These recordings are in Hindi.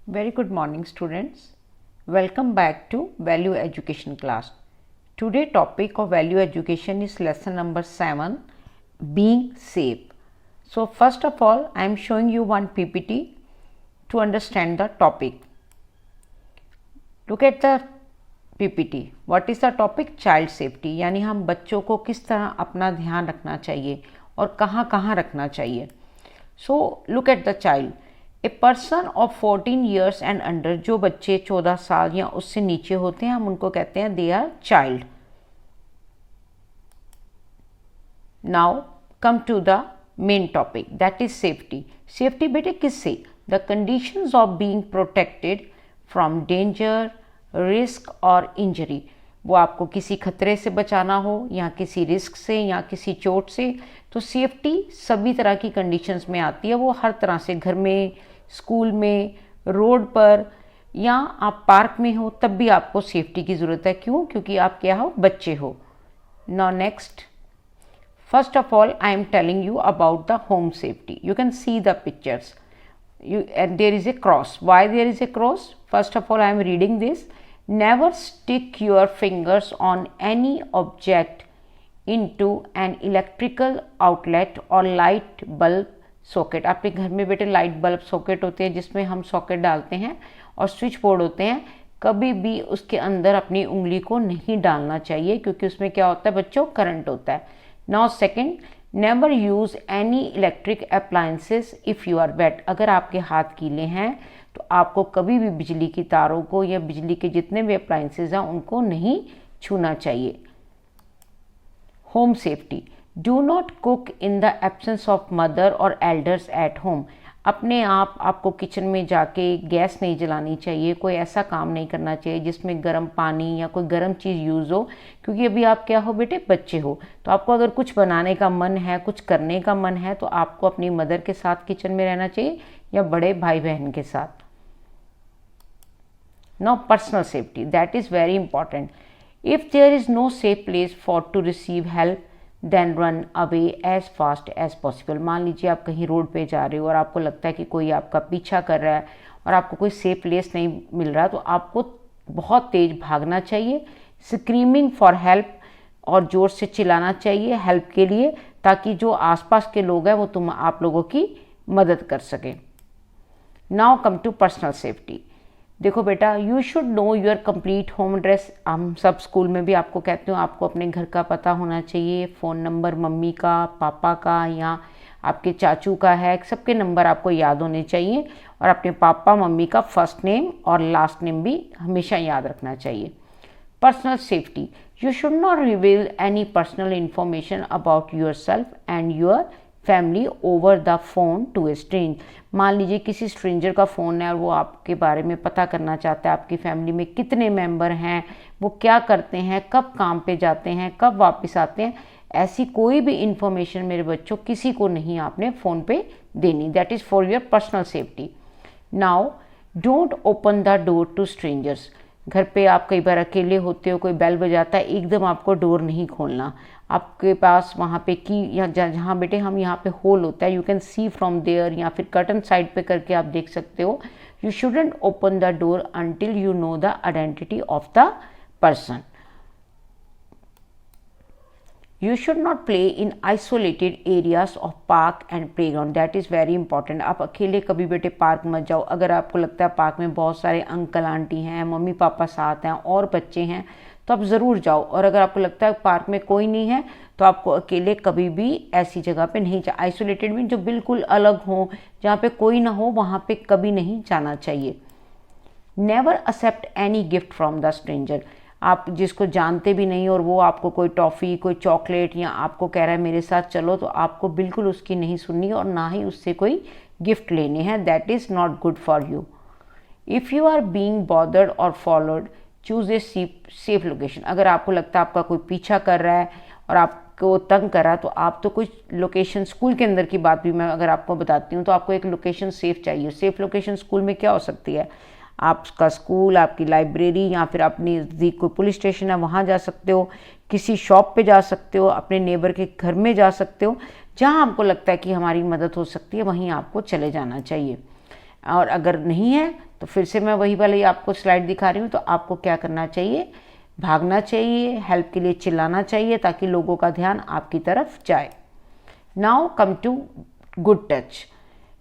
Very good morning students. Welcome back to Value Education class. Today topic of Value Education is lesson number 7, being safe. So first of all I am showing you one PPT to understand the topic. Look at the PPT. What is the topic? Child safety. यानी हम बच्चों को किस तरह अपना ध्यान रखना चाहिए और कहाँ कहाँ रखना चाहिए. So look at the child. A person of 14 years and under, जो बच्चे 14 साल या उससे नीचे होते हैं हम उनको कहते हैं they are child. Now come to the main topic, that is safety. Safety बेटे किससे? The conditions of being protected from danger, risk और इंजरी. वो आपको किसी खतरे से बचाना हो या किसी रिस्क से या किसी चोट से, तो सेफ्टी सभी तरह की कंडीशंस में आती है. वो हर तरह से, घर में, स्कूल में, रोड पर या आप पार्क में हो तब भी आपको सेफ्टी की ज़रूरत है. क्यों? क्योंकि आप क्या हो? बच्चे हो. Now next, first of all I am telling you about the home safety. You can see the pictures and there is a cross. Why there is a cross? First of all I am reading this. Never stick your fingers on any object into an electrical outlet or light bulb socket. आपके घर में बेटे लाइट बल्ब सॉकेट होते हैं जिसमें हम सॉकेट डालते हैं और स्विच बोर्ड होते हैं. कभी भी उसके अंदर अपनी उंगली को नहीं डालना चाहिए क्योंकि उसमें क्या होता है बच्चों? करंट होता है. Now second, never use any electric appliances if you are wet. अगर आपके हाथ गीले हैं तो आपको कभी भी बिजली की तारों को या बिजली के जितने भी अप्लायंसेस हैं उनको नहीं छूना चाहिए. Home safety. Do not cook in the absence of mother और एल्डर्स एट होम. अपने आप आपको किचन में जाके गैस नहीं जलानी चाहिए, कोई ऐसा काम नहीं करना चाहिए जिसमें गर्म पानी या कोई गर्म चीज़ यूज़ हो, क्योंकि अभी आप क्या हो बेटे? बच्चे हो. तो आपको अगर कुछ बनाने का मन है, कुछ करने का मन है, तो आपको अपनी मदर के साथ किचन में रहना चाहिए या बड़े भाई बहन के साथ. Now personal safety, that is very important. If there is no safe place for to receive help then run away as fast as possible. मान लीजिए आप कहीं रोड पे जा रहे हो और आपको लगता है कि कोई आपका पीछा कर रहा है और आपको कोई सेफ प्लेस नहीं मिल रहा, तो आपको बहुत तेज़ भागना चाहिए, स्क्रीमिंग फॉर हेल्प, और ज़ोर से चिल्लाना चाहिए हेल्प के लिए, ताकि जो आसपास के लोग हैं वो आप लोगों की मदद कर सकें. Now come to personal safety. देखो बेटा, you should know your complete home address. हम सब स्कूल में भी आपको कहते हो आपको अपने घर का पता होना चाहिए, फ़ोन नंबर मम्मी का, पापा का या आपके चाचू का है, सबके नंबर आपको याद होने चाहिए, और अपने पापा मम्मी का फर्स्ट नेम और लास्ट नेम भी हमेशा याद रखना चाहिए. Personal safety. You should not reveal any personal information about yourself and your family over the phone to a strange. मान लीजिए किसी स्ट्रेंजर का फ़ोन है और वो आपके बारे में पता करना चाहता है, आपकी फैमिली में कितने मेंबर हैं, वो क्या करते हैं, कब काम पे जाते हैं, कब वापस आते हैं, ऐसी कोई भी इंफॉर्मेशन मेरे बच्चों किसी को नहीं आपने फ़ोन पे देनी. That is for your personal safety. Now don't open the door to strangers. घर पे आप कई बार अकेले होते हो, कोई बेल बजाता है, एकदम आपको डोर नहीं खोलना. आपके पास वहाँ पे की या जहाँ बेटे हम यहाँ पे होल होता है, you can see from there, या फिर कर्टन साइड पे करके आप देख सकते हो. You shouldn't open the door until you know the identity of the person. You should not play in isolated areas of park and playground. That is very important. आप अकेले कभी बेटे पार्क मत जाओ. अगर आपको लगता है पार्क में बहुत सारे अंकल आंटी हैं, मम्मी पापा साथ हैं और बच्चे हैं, तो आप ज़रूर जाओ. और अगर आपको लगता है पार्क में कोई नहीं है तो आपको अकेले कभी भी ऐसी जगह पे नहीं जाना. आइसोलेटेड मीन जो बिल्कुल अलग हो, जहाँ पे कोई ना हो, वहाँ पे कभी नहीं जाना चाहिए. Never accept any gift from the stranger. आप जिसको जानते भी नहीं और वो आपको कोई टॉफ़ी, कोई चॉकलेट या आपको कह रहा है मेरे साथ चलो, तो आपको बिल्कुल उसकी नहीं सुननी और ना ही उससे कोई गिफ्ट लेने हैं. That is not good for you. If you are being bothered और followed, choose a safe location. अगर आपको लगता है आपका कोई पीछा कर रहा है और आपको तंग कर रहा है, तो आप तो कुछ लोकेशन, स्कूल के अंदर की बात भी मैं अगर आपको बताती हूँ, तो आपको एक लोकेशन सेफ चाहिए. सेफ लोकेशन स्कूल में क्या हो सकती है? आपका स्कूल, आपकी लाइब्रेरी, या फिर अपनी नज़दीक कोई पुलिस स्टेशन है वहाँ जा सकते हो, किसी शॉप पे जा सकते हो, अपने नेबर के घर में जा सकते हो. जहाँ आपको लगता है कि हमारी मदद हो सकती है वहीं आपको चले जाना चाहिए. और अगर नहीं है तो फिर से मैं वही वाली आपको स्लाइड दिखा रही हूँ। तो आपको क्या करना चाहिए, भागना चाहिए, हेल्प के लिए चिल्लाना चाहिए ताकि लोगों का ध्यान आपकी तरफ जाए। Now come to good touch.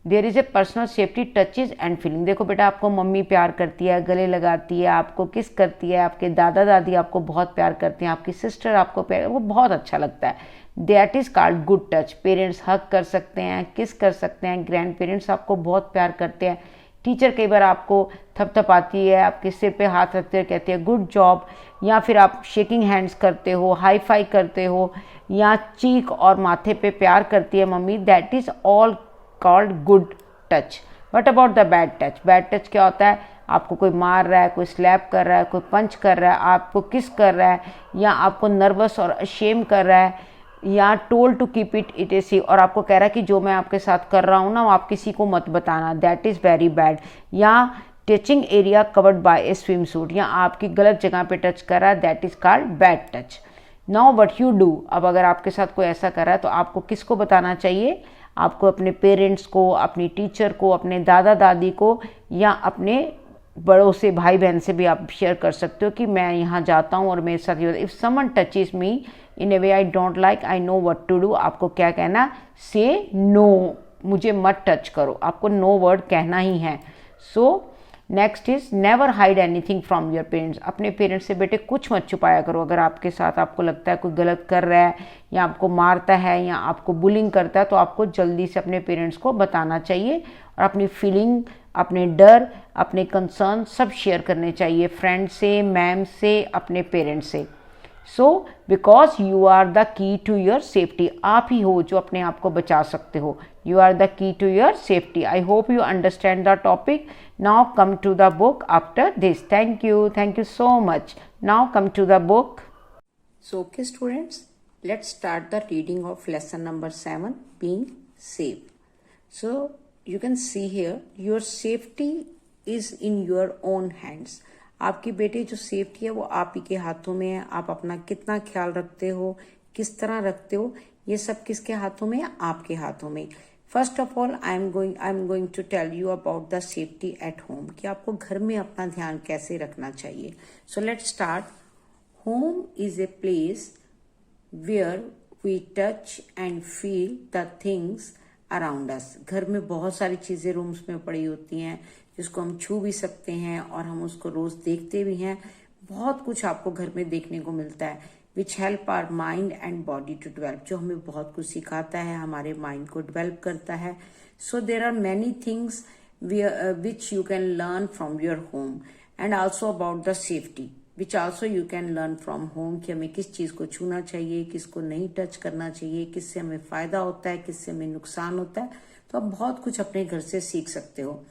There is a personal safety touches and feeling. देखो बेटा, आपको मम्मी प्यार करती है, गले लगाती है, आपको किस करती है, आपके दादा दादी आपको बहुत प्यार करते हैं, आपकी सिस्टर आपको प्यार, वो बहुत अच्छा लगता है। That is called good touch. Parents hug कर सकते हैं, किस कर सकते हैं, ग्रैंड पेरेंट्स आपको बहुत प्यार करते हैं, टीचर कई बार आपको थपथपाती है, आपके सिर पे हाथ रखते हुए कहते हैं गुड जॉब, या फिर आप शेकिंग हैंड्स करते हो, हाई फाई करते हो, या चीक और माथे पे प्यार करती है mummy. That is all called good touch. But about the bad touch. Bad touch क्या होता है, आपको कोई मार रहा है, कोई स्लैप कर रहा है, कोई पंच कर रहा है, आपको किस कर रहा है, या आपको नर्वस और अशेम कर रहा है, या टोल्ड टू कीप इट इटेसी, और आपको कह रहा है कि जो मैं आपके साथ कर रहा हूँ ना वो आप किसी को मत बताना। That is very bad. या touching area covered by a swimsuit, या आपकी गलत जगह पे टच कर रहा है, that is called bad touch. Now what you do. अब अगर आपके साथ कोई ऐसा कर रहा है तो आपको किसको बताना चाहिए, आपको अपने पेरेंट्स को, अपनी टीचर को, अपने दादा दादी को, या अपने बड़ों से, भाई बहन से भी आप शेयर कर सकते हो कि मैं यहाँ जाता हूँ और मेरे साथ ये। If someone touches me in a way I don't like, I know what to do. आपको क्या कहना, से नो, मुझे मत टच करो, आपको नो वर्ड कहना ही है। So next is never hide anything from your parents. अपने पेरेंट्स से बेटे कुछ मत छुपाया करो। अगर आपके साथ आपको लगता है कोई गलत कर रहा है, या आपको मारता है, या आपको बुलिंग करता है, तो आपको जल्दी से अपने पेरेंट्स को बताना चाहिए और अपनी फीलिंग, अपने डर, अपने कंसर्न सब शेयर करने चाहिए, फ्रेंड से, मैम से, अपने पेरेंट्स से। So because you are the key to your safety. आप ही हो जो अपने आप को बचा सकते हो। You are the key to your safety. I hope you understand the topic. Now come to the book after this. Thank you so much. Now come to the book. So okay students, let's start the reading of lesson number 7, being safe. So you can see here, your safety is in your own hands. आपकी बेटे जो सेफ्टी है वो आप ही के हाथों में है। आप अपना कितना ख्याल रखते हो, किस तरह रखते हो, ये सब किसके हाथों में है, आपके हाथों में। First of all I am going to tell you about the safety at home, कि आपको घर में अपना ध्यान कैसे रखना चाहिए। So let's start. Home is a place where we touch and feel the things around us. घर में बहुत सारी चीजें रूम्स में पड़ी होती हैं जिसको हम छू भी सकते हैं और हम उसको रोज देखते भी हैं। बहुत कुछ आपको घर में देखने को मिलता है, which help our mind and body to develop, जो हमें बहुत कुछ सिखाता है, हमारे माइंड को डेवलप करता है। So there are many things which you can learn from your home, and also about the safety which also you can learn from home, कि हमें किस चीज को छूना चाहिए, किसको नहीं टच करना चाहिए, किससे हमें फायदा होता है, किससे हमें नुकसान होता है। तो आप बहुत कुछ अपने घर से सीख सकते हो।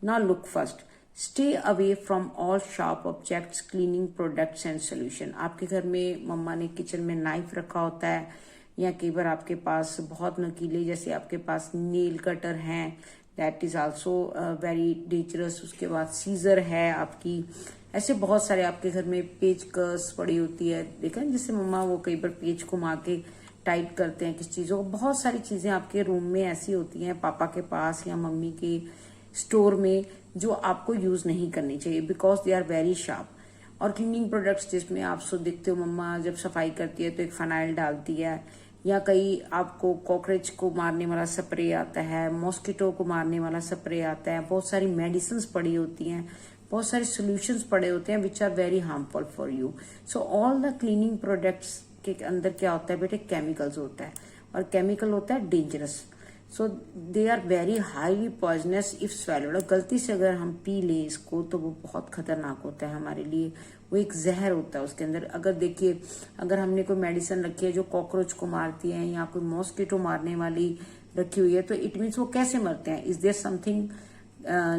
Now look first, stay away from all sharp objects, cleaning products and solution. आपके घर में मम्मा ने किचन में नाइफ रखा होता है, या कई बार आपके पास बहुत नकीले, जैसे आपके पास नेल कटर हैं, that is also very dangerous. उसके बाद सीजर है आपकी, ऐसे बहुत सारे आपके घर में पेचकस पड़ी होती है, देखा जिससे मम्मा वो कई बार पेच घुमा के टाइट करते हैं किस चीजों को। बहुत सारी चीजें आपके रूम में ऐसी होती हैं, पापा के पास या मम्मी के स्टोर में, जो आपको यूज नहीं करनी चाहिए because they are very sharp. और क्लीनिंग प्रोडक्ट्स जिसमें आप सो देखते हो मम्मा जब सफाई करती है तो एक फिनाइल डालती है, या कई आपको कॉकरोच को मारने वाला स्प्रे आता है, मॉस्किटो को मारने वाला स्प्रे आता है, बहुत सारी मेडिसिन पड़ी होती हैं, बहुत सारे सोल्यूशंस पड़े होते हैं which are very harmful for you. So all the cleaning products के अंदर क्या होता है बेटे, केमिकल्स होता है, और केमिकल होता है dangerous. So they are very highly poisonous if swallowed. गलती से अगर हम पी लें इसको तो वो बहुत खतरनाक होता है हमारे लिए, वो एक जहर होता है उसके अंदर। अगर देखिए, अगर हमने कोई मेडिसिन रखी है जो कॉकरोच को मारती है, या कोई मॉस्किटो मारने वाली रखी हुई है, तो इट मीन्स वो कैसे मरते हैं, is there something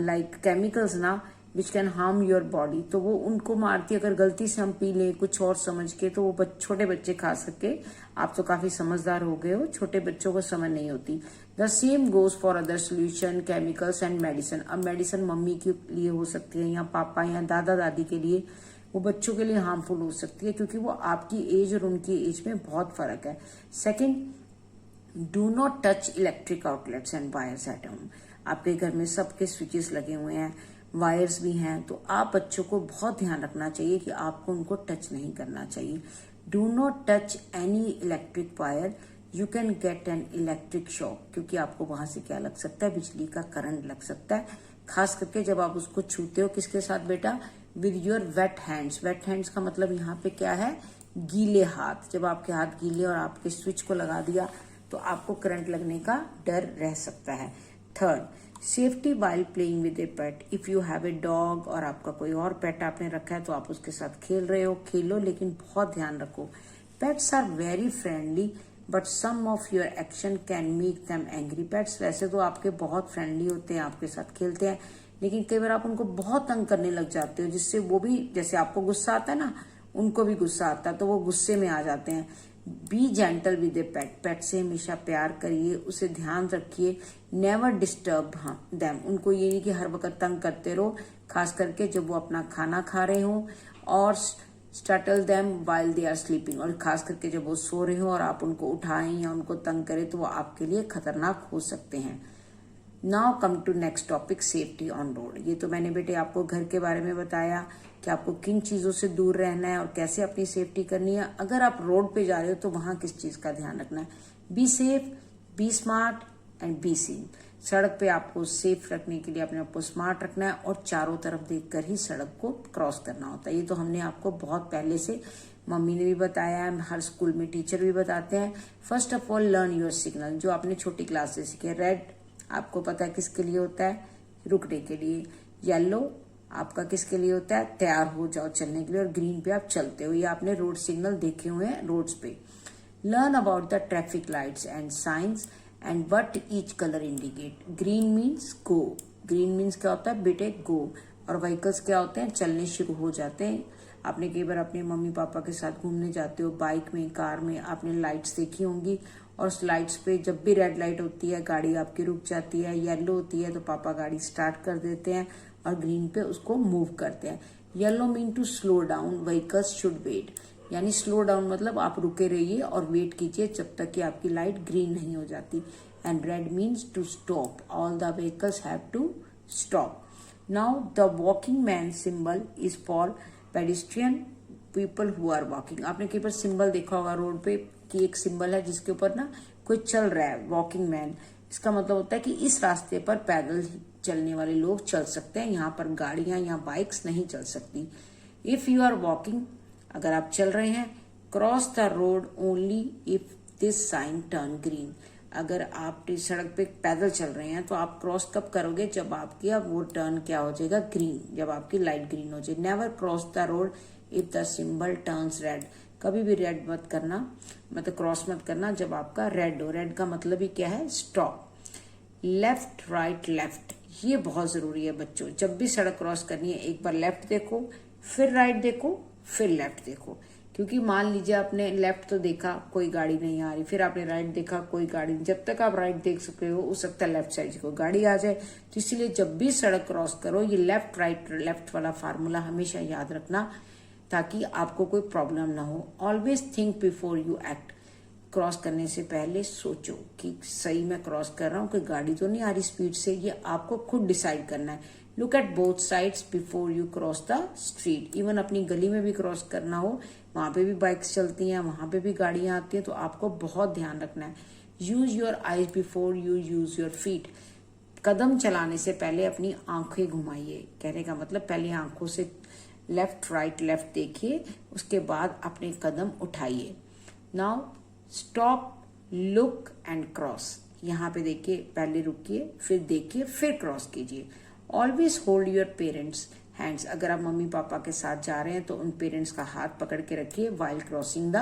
like chemicals ना which can harm your body, तो वो उनको मारती है। अगर गलती से हम पी लें कुछ और समझ के, तो वो छोटे बच्चे खा सके। आप तो काफी समझदार हो गए हो, छोटे बच्चों को समझ नहीं होती। The same goes for other solution, chemicals and medicine. अब मेडिसिन मम्मी के लिए हो सकती है, या पापा या दादा दादी के लिए, वो बच्चों के लिए हार्मफुल हो सकती है, क्योंकि वो आपकी एज और उनकी एज में बहुत फर्क है। Second, do not touch electric outlets and wires at home. आपके घर में सबके स्विचेस लगे हुए हैं, वायर्स भी हैं, तो आप बच्चों को बहुत ध्यान रखना चाहिए कि आपको उनको टच नहीं करना चाहिए। Do not touch any electric wire, you can get an electric shock, क्योंकि आपको वहां से क्या लग सकता है, बिजली का करंट लग सकता है। खास करके जब आप उसको छूते हो किसके साथ बेटा, with your wet hands. Wet hands का मतलब यहाँ पे क्या है, गीले हाथ। जब आपके हाथ गीले और आपके स्विच को लगा दिया तो आपको करंट लगने का डर रह सकता है। Third, safety while playing with A pet. If you have a dog और आपका कोई और पेट आपने रखा है तो आप उसके साथ खेल रहे हो, खेलो, लेकिन बहुत ध्यान रखो। Pets are very friendly but some of your action can make them angry. Pets वैसे तो आपके बहुत फ्रेंडली होते हैं, आपके साथ खेलते हैं, लेकिन कई बार आप उनको बहुत तंग करने लग जाते हो, जिससे वो भी, जैसे आपको गुस्सा आता है ना, उनको भी गुस्सा आता है, तो वो गुस्से में आ जाते हैं। बी जेंटल विद ए पेट। पेट से हमेशा प्यार करिए, उसे ध्यान रखिए। Never disturb them. उनको ये नहीं कि हर वक्त तंग करते रहो, खास करके जब वो अपना खाना खा रहे हो, और startle them while they are sleeping. और खास करके जब वो सो रहे हो और आप उनको उठाएं या उनको तंग करें तो वो आपके लिए खतरनाक हो सकते हैं। Now come to next topic, safety on road. ये तो मैंने बेटे आपको घर के बारे में बताया कि आपको किन चीजों से दूर रहना है और कैसे अपनी सेफ्टी करनी है। अगर आप रोड पे जा रहे हो तो वहां किस चीज का ध्यान रखना है, be safe, be smart and be seen. सड़क पे आपको सेफ रखने के लिए अपने आप को स्मार्ट रखना है और चारों तरफ देखकर ही सड़क को क्रॉस करना होता है। ये तो हमने आपको बहुत पहले से, मम्मी ने भी बताया है, हर स्कूल में टीचर भी बताते हैं। First of all learn your signal, जो आपने छोटी क्लास से सीखे। रेड आपको पता है किसके लिए होता है, रुकने के लिए। येलो आपका किसके लिए होता है, तैयार हो जाओ चलने के लिए। और ग्रीन पे आप चलते हो। ये आपने रोड सिग्नल देखे हुए हैं रोड्स पे। Learn about the traffic lights and science and what each colour indicate. Green means go. Green means क्या होता है बेटे, गो। और व्हीकल्स क्या होते हैं, चलने शुरू हो जाते हैं। आपने कई बार अपने मम्मी पापा के साथ घूमने जाते हो, बाइक में, कार में, आपने लाइट्स देखी होंगी, और उस लाइट्स पे जब भी रेड लाइट होती है गाड़ी आपकी रुक जाती है, येलो होती है तो पापा गाड़ी स्टार्ट कर देते हैं, और ग्रीन पे उसको मूव करते हैं। Yellow mean to slow down, vehicles should wait. यानी स्लो डाउन मतलब आप रुके रहिए और वेट कीजिए जब तक कि आपकी लाइट ग्रीन नहीं हो जाती। And red means to stop, all the vehicles have to stop. Now the walking man symbol is for pedestrian people who are walking. आपने कई बार सिंबल देखा होगा रोड पे कि एक सिंबल है जिसके ऊपर ना कोई चल रहा है, वॉकिंग मैन। इसका मतलब होता है कि इस रास्ते पर पैदल चलने वाले लोग चल सकते हैं, यहाँ पर गाड़ियां या बाइक्स नहीं चल सकती। इफ यू आर वॉकिंग, अगर आप चल रहे हैं, cross the road only if this sign turn green. अगर आप सड़क पे पैदल चल रहे हैं तो आप क्रॉस कब करोगे, जब आपकी अब वो टर्न क्या हो जाएगा, ग्रीन, जब आपकी लाइट ग्रीन हो जाए। Never cross the road if the symbol turns red. कभी भी रेड मत करना, मतलब क्रॉस मत करना जब आपका रेड हो। रेड का मतलब ही क्या है, स्टॉप। लेफ्ट राइट लेफ्ट, ये बहुत जरूरी है बच्चों। जब भी सड़क क्रॉस करनी है एक बार लेफ्ट देखो, फिर राइट देखो, फिर लेफ्ट देखो। क्योंकि मान लीजिए आपने लेफ्ट तो देखा, कोई गाड़ी नहीं आ रही, फिर आपने राइट देखा, कोई गाड़ी नहीं। जब तक आप राइट देख सके हो सकता है लेफ्ट साइड से कोई गाड़ी आ जाए। तो इसलिए जब भी सड़क क्रॉस करो ये लेफ्ट राइट लेफ्ट वाला फार्मूला हमेशा याद रखना, ताकि आपको कोई प्रॉब्लम ना हो। Always think before you act. Cross करने से पहले सोचो कि सही मैं क्रॉस कर रहा हूँ, कोई गाड़ी तो नहीं आ रही स्पीड से। ये आपको खुद डिसाइड करना है। Look at both sides before you cross the street. Even अपनी गली में भी क्रॉस करना हो, वहां पे भी बाइक्स चलती हैं, वहां पे भी गाड़ियां आती हैं, तो आपको बहुत ध्यान रखना है। Use your eyes before you use your feet. कदम चलाने से पहले अपनी आंखें घुमाइए। कहने का मतलब पहले आंखों से लेफ्ट राइट लेफ्ट देखिए, उसके बाद अपने कदम उठाइए। Now stop, look and cross. यहाँ पे देखिए, पहले रुकिए, फिर देखिए, फिर क्रॉस कीजिए। Always hold your parents hands. अगर आप मम्मी पापा के साथ जा रहे हैं तो उन पेरेंट्स का हाथ पकड़ के रखिए वाइल क्रॉसिंग द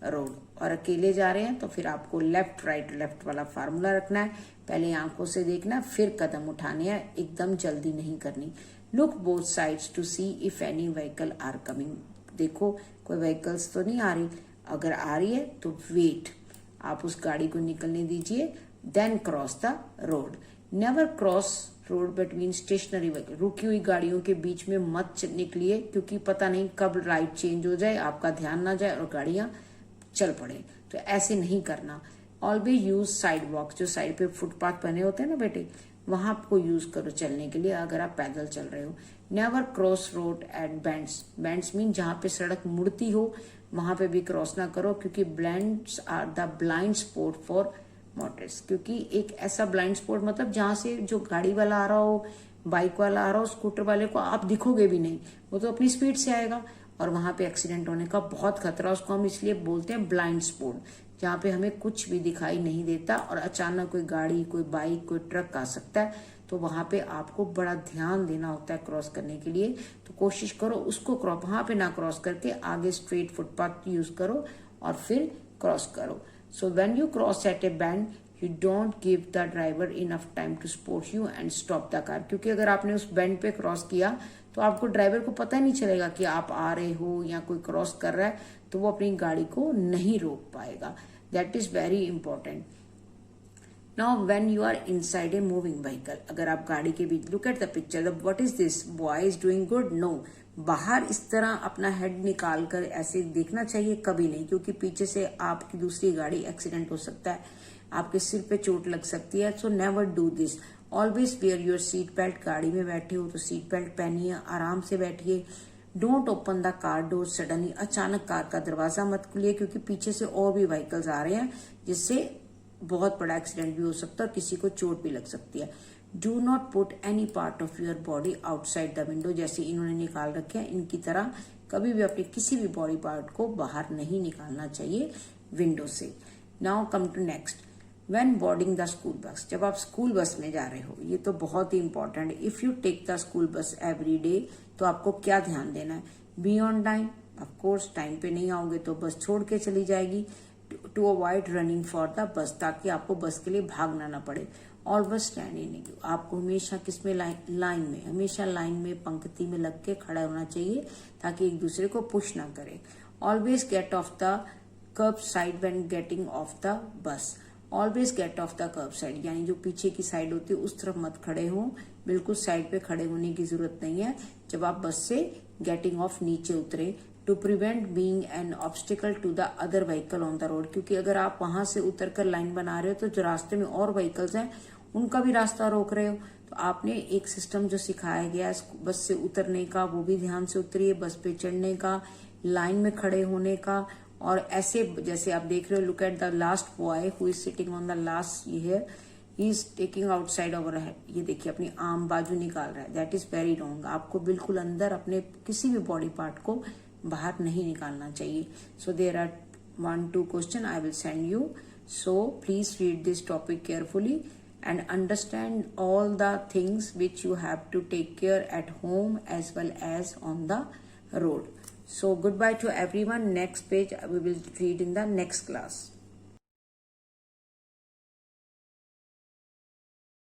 रोड। और अकेले जा रहे हैं तो फिर आपको लेफ्ट राइट लेफ्ट वाला फार्मूला रखना है। पहले आंखों से देखना, फिर कदम उठाने हैं, एकदम जल्दी नहीं करनी। Look both sides to see if any vehicle are coming. देखो कोई व्हीकल्स तो नहीं आ रही, अगर आ रही है तो वेट, आप उस गाड़ी को निकलने दीजिए, then cross the road. Never cross road between stationary vehicle. रुकी हुई गाड़ियों के बीच में मत निकलिए, क्योंकि पता नहीं कब लाइट चेंज हो जाए, आपका ध्यान ना जाए और गाड़ियां चल पड़े, तो ऐसे नहीं करना। ऑलवेज यूज साइड वॉक, जो साइड पे फुटपाथ बने होते हैं ना बेटे, वहां आपको यूज करो चलने के लिए अगर आप पैदल चल रहे हो। Never cross road at bends, bends mean जहां पे सड़क मुड़ती हो वहां पे भी क्रॉस ना करो, क्योंकि bends are the blind spot for motors, क्योंकि एक ऐसा ब्लाइंड स्पॉट मतलब जहां से जो गाड़ी वाला आ रहा हो, बाइक वाला आ रहा हो, स्कूटर वाले को आप दिखोगे भी नहीं, वो तो अपनी स्पीड से आएगा और वहां पे एक्सीडेंट होने का बहुत खतरा। उसको हम इसलिए बोलते हैं ब्लाइंड स्पॉट, जहाँ पे हमें कुछ भी दिखाई नहीं देता और अचानक कोई गाड़ी, कोई बाइक, कोई ट्रक आ सकता है, तो वहां पे आपको बड़ा ध्यान देना होता है क्रॉस करने के लिए। तो कोशिश करो उसको क्रॉस, वहां पे ना क्रॉस करके आगे स्ट्रेट फुटपाथ यूज करो और फिर क्रॉस करो। So when you cross at a bend you don't give the driver enough time to spot you and stop the car, क्योंकि अगर आपने उस बैंड पे क्रॉस किया तो आपको ड्राइवर को पता ही नहीं चलेगा कि आप आ रहे हो या कोई क्रॉस कर रहा है, तो वो अपनी गाड़ी को नहीं रोक पाएगा। That is very important. Now when you are inside a moving vehicle, अगर आप गाड़ी के बीच, look at the picture, what is this, boy is doing good, no, बाहर इस तरह अपना हेड निकाल कर ऐसे देखना चाहिए कभी नहीं, क्योंकि पीछे से आपकी दूसरी गाड़ी एक्सीडेंट हो सकता है, आपके सिर पे चोट लग सकती है। So never do this. Always wear your seat belt, गाड़ी में बैठे हो तो सीट बेल्ट पहनिए, आराम से बैठिए। Don't open the car door suddenly, अचानक कार का दरवाजा मत खोलिए, क्योंकि पीछे से और भी व्हीकल्स आ रहे हैं जिससे बहुत बड़ा एक्सीडेंट भी हो सकता है और किसी को चोट भी लग सकती है। Do not put any part of your body outside the window, जैसे इन्होंने निकाल रखे हैं इनकी तरह कभी भी अपने किसी भी बॉडी पार्ट को बाहर नहीं निकालना चाहिए विंडो से। Now come to next, when boarding the school bus, जब आप स्कूल बस में जा रहे हो, ये तो बहुत ही इंपॉर्टेंट है। If you take the school bus every day, तो आपको क्या ध्यान देना है, be on time, of course time पे नहीं आओगे तो बस छोड़ के चली जाएगी। To avoid running for the bus, ताकि आपको बस के लिए भागना ना पड़े। ऑलवेज स्टैंड इन, आपको हमेशा किसमें, लाइन में, हमेशा लाइन में पंक्ति में लग के खड़ा होना चाहिए ताकि एक दूसरे को पुश ना करे। Always get off the kerb side when getting off the bus, always get off the kerb side, यानी जो पीछे की साइड होती है उस तरफ मत खड़े हो, बिल्कुल साइड पे खड़े होने की जरूरत नहीं है जब आप बस से गेटिंग ऑफ नीचे उतरे। To prevent being an obstacle to the other vehicle on the road, क्योंकि अगर आप वहां से उतरकर लाइन बना रहे हो तो जो रास्ते में और व्हीकल्स हैं उनका भी रास्ता रोक रहे हो। तो आपने एक सिस्टम जो सिखाया गया है बस से उतरने का, वो भी ध्यान से उतरिए, बस पे चढ़ने का, लाइन में खड़े होने का। और ऐसे जैसे आप देख रहे हो, look at the last boy who is sitting on the last here, he is taking outside over head, ये देखिए अपनी आम बाजू निकाल रहा है, दैट इज वेरी रॉन्ग। आपको बिल्कुल अंदर अपने किसी भी बॉडी पार्ट को बाहर नहीं निकालना चाहिए। So there are 1-2 question I will send you, so please read this topic carefully and understand all the things which you have to take care at home as well as on the road. So goodbye to everyone. Next page we will read in the next class.